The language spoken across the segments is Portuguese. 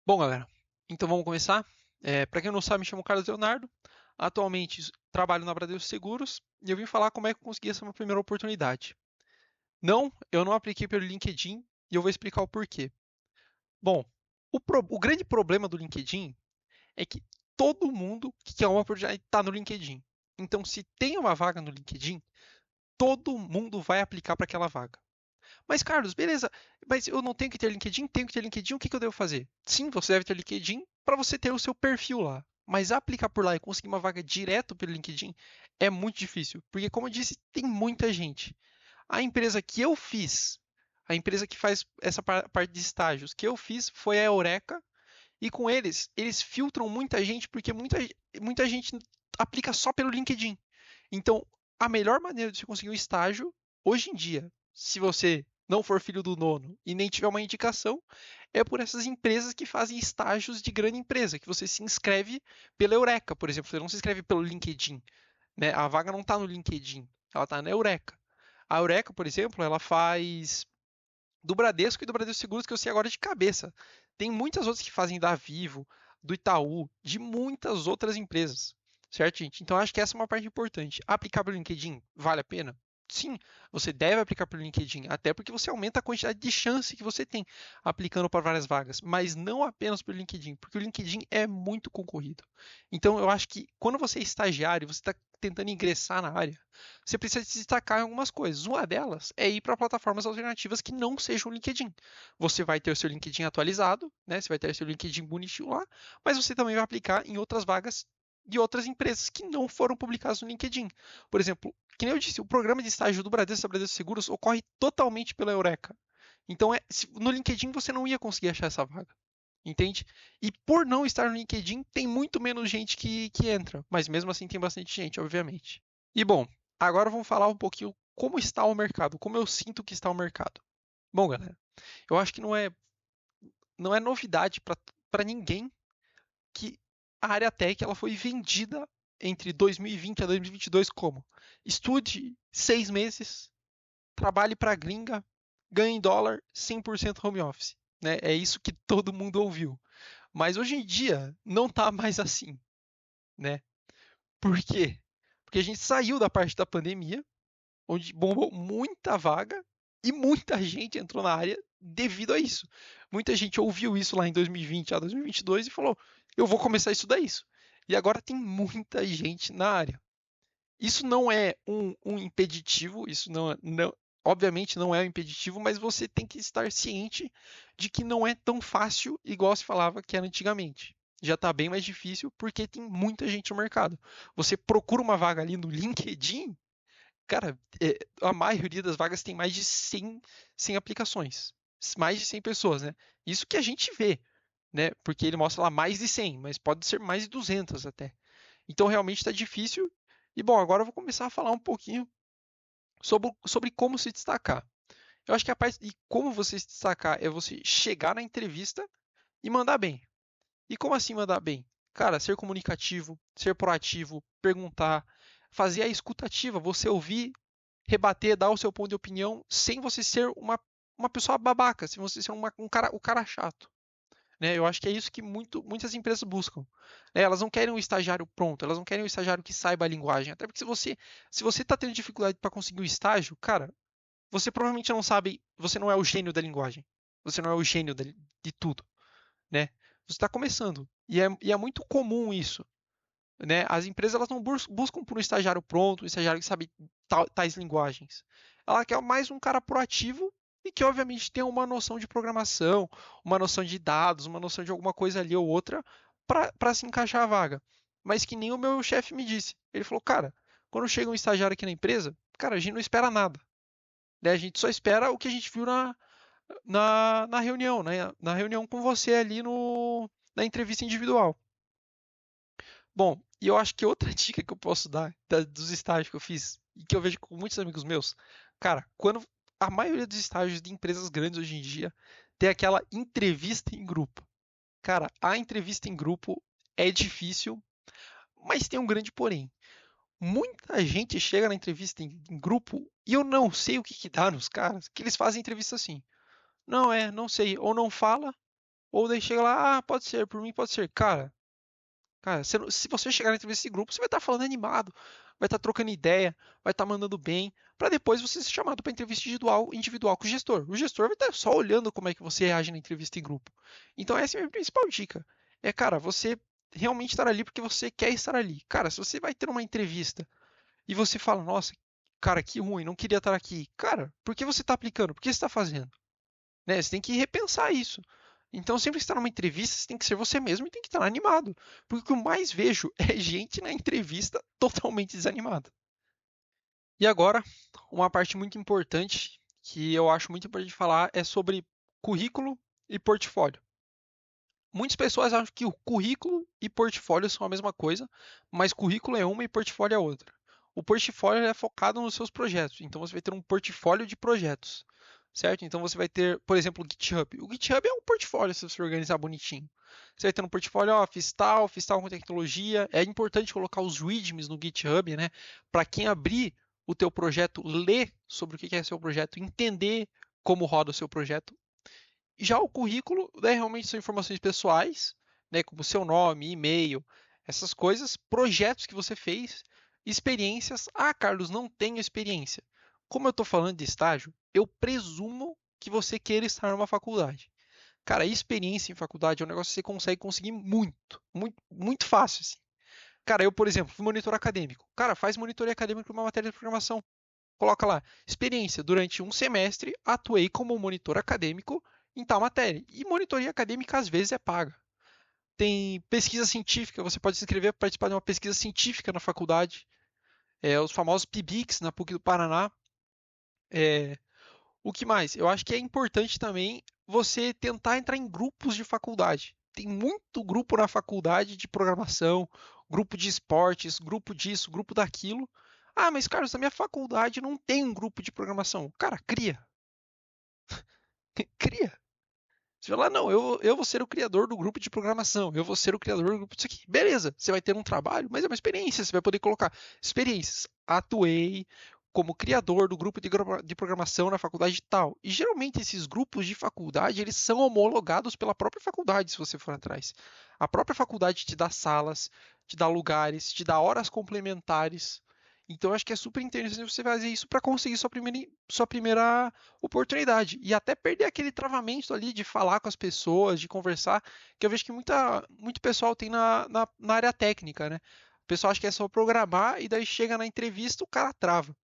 Bom, galera, então vamos começar. Para quem não sabe, me chamo Carlos Leonardo. Atualmente trabalho na Bradesco Seguros e eu vim falar como é que eu consegui essa minha primeira oportunidade. Não, eu não apliquei pelo LinkedIn e eu vou explicar o porquê. Bom, o grande problema do LinkedIn é que todo mundo que quer uma oportunidade está no LinkedIn. Então, se tem uma vaga no LinkedIn, todo mundo vai aplicar para aquela vaga. Mas, Carlos, beleza, mas eu não tenho que ter LinkedIn? Tenho que ter LinkedIn, o que que eu devo fazer? Sim, você deve ter LinkedIn para você ter o seu perfil lá. Mas aplicar por lá e conseguir uma vaga direto pelo LinkedIn é muito difícil, porque, como eu disse, tem muita gente. A empresa que eu fiz, a empresa que faz essa parte de estágios que eu fiz foi a Eureka, e com eles filtram muita gente, porque muita gente aplica só pelo LinkedIn. Então, a melhor maneira de você conseguir um estágio, hoje em dia, se você não for filho do nono e nem tiver uma indicação, é por essas empresas que fazem estágios de grande empresa, que você se inscreve pela Eureka, por exemplo. Você não se inscreve pelo LinkedIn, né? A vaga não está no LinkedIn, ela está na Eureka. A Eureka, por exemplo, ela faz do Bradesco e do Bradesco Seguros, que eu sei agora de cabeça. Tem muitas outras que fazem da Vivo, do Itaú, de muitas outras empresas. Certo, gente? Então, acho que essa é uma parte importante. Aplicar pelo LinkedIn vale a pena? Sim, você deve aplicar pelo LinkedIn, até porque você aumenta a quantidade de chance que você tem aplicando para várias vagas, mas não apenas pelo LinkedIn, porque o LinkedIn é muito concorrido. Então, eu acho que quando você é estagiário, você está tentando ingressar na área, você precisa se destacar em algumas coisas. Uma delas é ir para plataformas alternativas que não sejam o LinkedIn. Você vai ter o seu LinkedIn atualizado, né? Você vai ter o seu LinkedIn bonitinho lá, mas você também vai aplicar em outras vagas de outras empresas que não foram publicadas no LinkedIn. Por exemplo, que nem eu disse, o programa de estágio do Bradesco da Bradesco Seguros ocorre totalmente pela Eureka. Então, no LinkedIn você não ia conseguir achar essa vaga. Entende? E por não estar no LinkedIn, tem muito menos gente que entra. Mas mesmo assim tem bastante gente, obviamente. E bom, agora vamos falar um pouquinho como está o mercado, como eu sinto que está o mercado. Bom, galera, eu acho que não é novidade para ninguém que a área tech ela foi vendida entre 2020 a 2022 como estude 6 meses, trabalhe para a gringa, ganhe em dólar, 100% home office. Né? É isso que todo mundo ouviu. Mas hoje em dia não está mais assim, né? Por quê? Porque a gente saiu da parte da pandemia, onde bombou muita vaga e muita gente entrou na área devido a isso. Muita gente ouviu isso lá em 2020 a 2022 e falou: eu vou começar a estudar isso. E agora tem muita gente na área. Isso não é um impeditivo, isso obviamente não é um impeditivo, mas você tem que estar ciente de que não é tão fácil igual se falava que era antigamente. Já está bem mais difícil porque tem muita gente no mercado. Você procura uma vaga ali no LinkedIn, cara, a maioria das vagas tem mais de 100 aplicações. Mais de 100 pessoas, né? Isso que a gente vê, né? Porque ele mostra lá mais de 100, mas pode ser mais de 200 até. Então realmente está difícil. E bom, agora eu vou começar a falar um pouquinho sobre como se destacar. Eu acho que a parte de como você se destacar é você chegar na entrevista e mandar bem. E como assim mandar bem? Cara, ser comunicativo, ser proativo, perguntar, fazer a escutativa, você ouvir, rebater, dar o seu ponto de opinião sem você ser uma pessoa babaca, sem você ser o cara chato. Né? Eu acho que é isso que muitas empresas buscam. Né? Elas não querem um estagiário pronto, elas não querem um estagiário que saiba a linguagem. Até porque se você está tendo dificuldade para conseguir um estágio, cara, você provavelmente não sabe, você não é o gênio da linguagem. Você não é o gênio de tudo. Né? Você está começando. E é muito comum isso. Né? As empresas elas não buscam por um estagiário pronto, um estagiário que sabe tais linguagens. Ela quer mais um cara proativo e que, obviamente, tenha uma noção de programação, uma noção de dados, uma noção de alguma coisa ali ou outra para se encaixar a vaga. Mas que nem o meu chefe me disse. Ele falou, cara, quando chega um estagiário aqui na empresa, cara, a gente não espera nada. Né? A gente só espera o que a gente viu na reunião, né? Na reunião com você ali na entrevista individual. Bom, e eu acho que outra dica que eu posso dar dos estágios que eu fiz e que eu vejo com muitos amigos meus, cara, quando a maioria dos estágios de empresas grandes hoje em dia tem aquela entrevista em grupo. Cara, a entrevista em grupo é difícil, mas tem um grande porém. Muita gente chega na entrevista em grupo e eu não sei o que dá nos caras, que eles fazem entrevista assim. Não sei, ou não fala, Ou daí chega lá, pode ser, por mim pode ser. Cara, se você chegar na entrevista de grupo, você vai estar falando animado, vai estar trocando ideia, vai estar mandando bem, para depois você ser chamado para entrevista individual com o gestor. O gestor vai estar só olhando como é que você reage na entrevista em grupo. Então essa é a minha principal dica. Cara, você realmente estar ali porque você quer estar ali. Cara, se você vai ter uma entrevista e você fala, nossa, cara, que ruim, não queria estar aqui. Cara, por que você está aplicando? Por que você está fazendo? Né? Você tem que repensar isso. Então, sempre que você está numa entrevista, você tem que ser você mesmo e tem que estar animado. Porque o que eu mais vejo é gente na entrevista totalmente desanimada. E agora, uma parte muito importante que eu acho muito importante falar é sobre currículo e portfólio. Muitas pessoas acham que o currículo e portfólio são a mesma coisa, mas currículo é uma e portfólio é outra. O portfólio é focado nos seus projetos, então você vai ter um portfólio de projetos, certo? Então você vai ter, por exemplo, o GitHub. O GitHub é um portfólio se você organizar bonitinho. Você vai ter um portfólio, ó, fiz tal com tecnologia. É importante colocar os readmes no GitHub, né? Para quem abrir o teu projeto, ler sobre o que é seu projeto, entender como roda o seu projeto. Já o currículo, né, realmente são informações pessoais, né, como seu nome, e-mail, essas coisas, projetos que você fez, experiências. Ah, Carlos, não tenho experiência. Como eu estou falando de estágio, eu presumo que você queira estar numa faculdade. Cara, experiência em faculdade é um negócio que você consegue conseguir muito, muito, muito fácil, assim. Cara, eu, por exemplo, fui monitor acadêmico. Cara, faz monitoria acadêmica para uma matéria de programação. Coloca lá, experiência. Durante um semestre, atuei como monitor acadêmico em tal matéria. E monitoria acadêmica, às vezes, é paga. Tem pesquisa científica, você pode se inscrever para participar de uma pesquisa científica na faculdade. Os famosos PIBICs na PUC do Paraná. É, o que mais? Eu acho que é importante também você tentar entrar em grupos de faculdade. Tem muito grupo na faculdade de programação, grupo de esportes, grupo disso, grupo daquilo. Ah, mas Carlos, na minha faculdade não tem um grupo de programação. Cara, cria. Cria. Você vai lá, não, eu vou ser o criador do grupo de programação, eu vou ser o criador do grupo disso aqui. Beleza, você vai ter um trabalho, mas é uma experiência, você vai poder colocar experiências. Atuei como criador do grupo de programação na faculdade tal. E geralmente esses grupos de faculdade, eles são homologados pela própria faculdade, se você for atrás. A própria faculdade te dá salas, te dá lugares, te dá horas complementares. Então, eu acho que é super interessante você fazer isso para conseguir sua primeira oportunidade. E até perder aquele travamento ali de falar com as pessoas, de conversar, que eu vejo que muito pessoal tem na área técnica, né? O pessoal acha que é só programar e daí chega na entrevista o cara trava.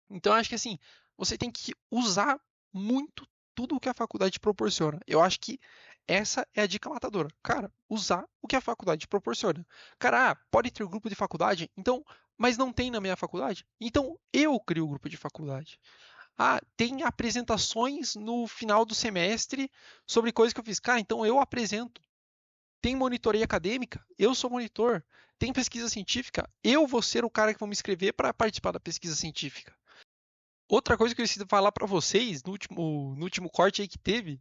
Então, eu acho que assim, você tem que usar muito tudo o que a faculdade proporciona. Eu acho que essa é a dica matadora. Cara, usar o que a faculdade proporciona. Cara, pode ter grupo de faculdade, então, mas não tem na minha faculdade? Então eu crio o grupo de faculdade. Ah, tem apresentações no final do semestre sobre coisas que eu fiz. Cara, então eu apresento. Tem monitoria acadêmica? Eu sou monitor. Tem pesquisa científica? Eu vou ser o cara que vou me inscrever para participar da pesquisa científica. Outra coisa que eu preciso falar para vocês no último corte aí que teve,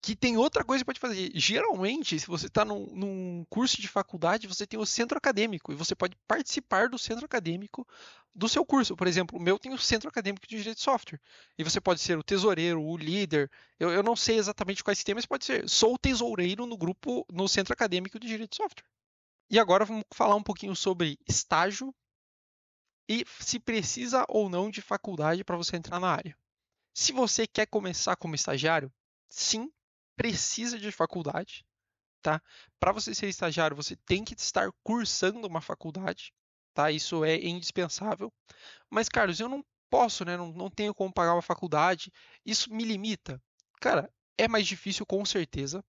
que tem outra coisa que pode fazer. Geralmente, se você está num curso de faculdade, você tem o centro acadêmico e você pode participar do centro acadêmico do seu curso. Por exemplo, o meu tem o centro acadêmico de engenharia de software. E você pode ser o tesoureiro, o líder. Eu não sei exatamente quais temas pode ser. Sou o tesoureiro no grupo, no centro acadêmico de engenharia de software. E agora vamos falar um pouquinho sobre estágio e se precisa ou não de faculdade para você entrar na área. Se você quer começar como estagiário, sim, precisa de faculdade, tá? Para você ser estagiário, você tem que estar cursando uma faculdade, tá? Isso é indispensável. Mas, Carlos, eu não posso, né? Não tenho como pagar uma faculdade. Isso me limita. Cara, é mais difícil com certeza,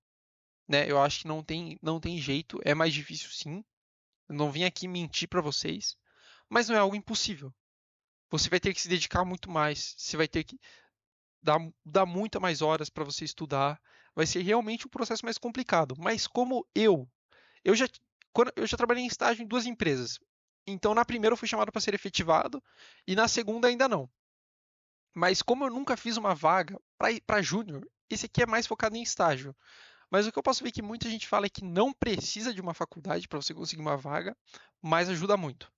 né? Eu acho que não tem jeito, é mais difícil sim. Eu não vim aqui mentir para vocês, mas não é algo impossível. Você vai ter que se dedicar muito mais, você vai ter que dar muito mais horas para você estudar. Vai ser realmente um processo mais complicado. Mas como eu já, eu já trabalhei em estágio em duas empresas. Então, na primeira eu fui chamado para ser efetivado e na segunda ainda não. Mas como eu nunca fiz uma vaga para júnior, esse aqui é mais focado em estágio. Mas o que eu posso ver que muita gente fala é que não precisa de uma faculdade para você conseguir uma vaga, mas ajuda muito.